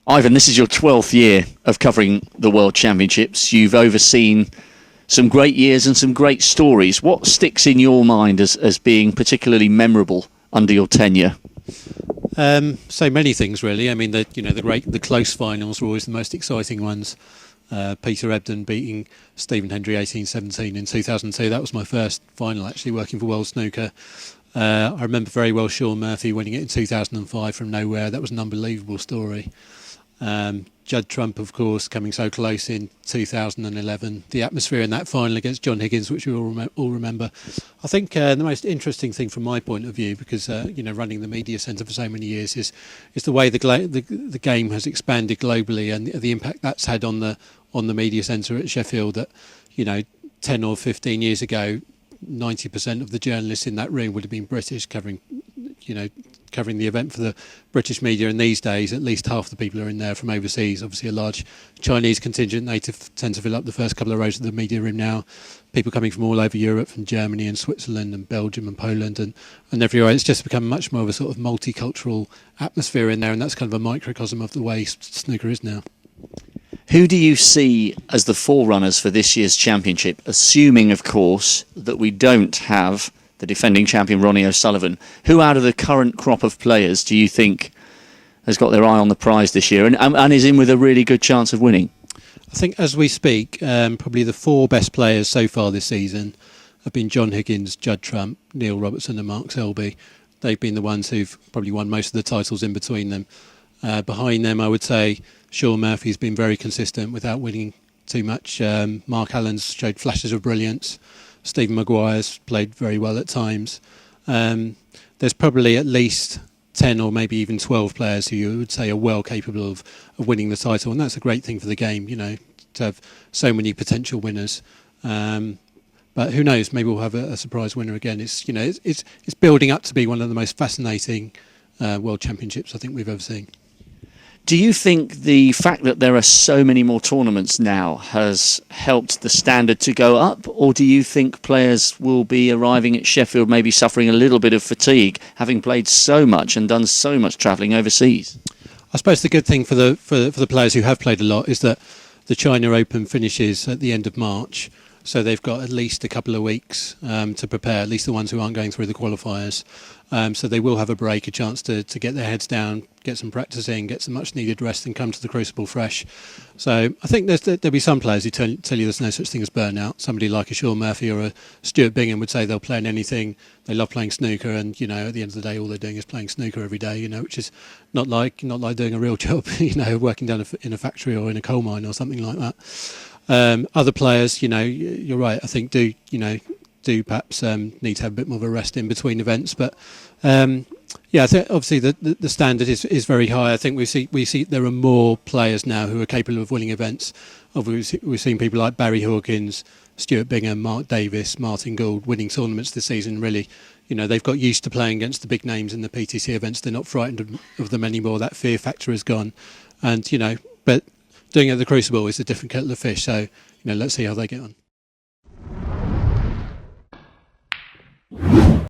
Ivan, this is your 12th year of covering the World Championships. You've overseen some great years and some great stories. What sticks in your mind as being particularly memorable under your tenure? So many things, really. I mean, the close finals were always the most exciting ones. Peter Ebdon beating Stephen Hendry 18-17 in 2002. That was my first final, actually, working for World Snooker. I remember very well Sean Murphy winning it in 2005 from nowhere. That was an unbelievable story. Judd Trump, of course, coming so close in 2011. The atmosphere in that final against John Higgins, which we all remember. I think the most interesting thing from my point of view, because running the media centre for so many years, is the way the game has expanded globally and the impact that's had on the media centre at Sheffield. That 10 or 15 years ago, 90% of the journalists in that room would have been British, covering the event for the British media, and these days at least half the people are in there from overseas. Obviously a large Chinese contingent, they tend to fill up the first couple of rows of the media room now. People coming from all over Europe, from Germany and Switzerland and Belgium and Poland and everywhere. It's just become much more of a sort of multicultural atmosphere in there, and that's kind of a microcosm of the way snooker is now. Who do you see as the forerunners for this year's championship, assuming, of course, that we don't have the defending champion Ronnie O'Sullivan? Who out of the current crop of players do you think has got their eye on the prize this year and is in with a really good chance of winning? I think as we speak, probably the four best players so far this season have been John Higgins, Judd Trump, Neil Robertson and Mark Selby. They've been the ones who've probably won most of the titles in between them. Behind them, I would say Sean Murphy's been very consistent without winning too much. Mark Allen's showed flashes of brilliance. Stephen Maguire's played very well at times. There's probably at least 10 or maybe even 12 players who you would say are well capable of winning the title, and that's a great thing for the game, to have so many potential winners. But who knows? Maybe we'll have a surprise winner again. It's building up to be one of the most fascinating World Championships I think we've ever seen. Do you think the fact that there are so many more tournaments now has helped the standard to go up, or do you think players will be arriving at Sheffield maybe suffering a little bit of fatigue, having played so much and done so much travelling overseas? I suppose the good thing for the players who have played a lot is that the China Open finishes at the end of March, so they've got at least a couple of weeks to prepare, at least the ones who aren't going through the qualifiers. So they will have a break, a chance to get their heads down, get some practice in, get some much needed rest and come to the Crucible fresh. So I think there'll be some players who tell you there's no such thing as burnout. Somebody like a Sean Murphy or a Stuart Bingham would say they'll play in anything. They love playing snooker, and at the end of the day all they're doing is playing snooker every day, which is not like doing a real job, working down in a factory or in a coal mine or something like that. Other players, you're right, I think do perhaps need to have a bit more of a rest in between events, but I think obviously the standard is very high. I think we see there are more players now who are capable of winning events. Obviously, we've seen people like Barry Hawkins, Stuart Bingham, Mark Davis, Martin Gould winning tournaments this season. Really, they've got used to playing against the big names in the PTC events. They're not frightened of them anymore. That fear factor is gone, and but doing it at the Crucible is a different kettle of fish. So let's see how they get on.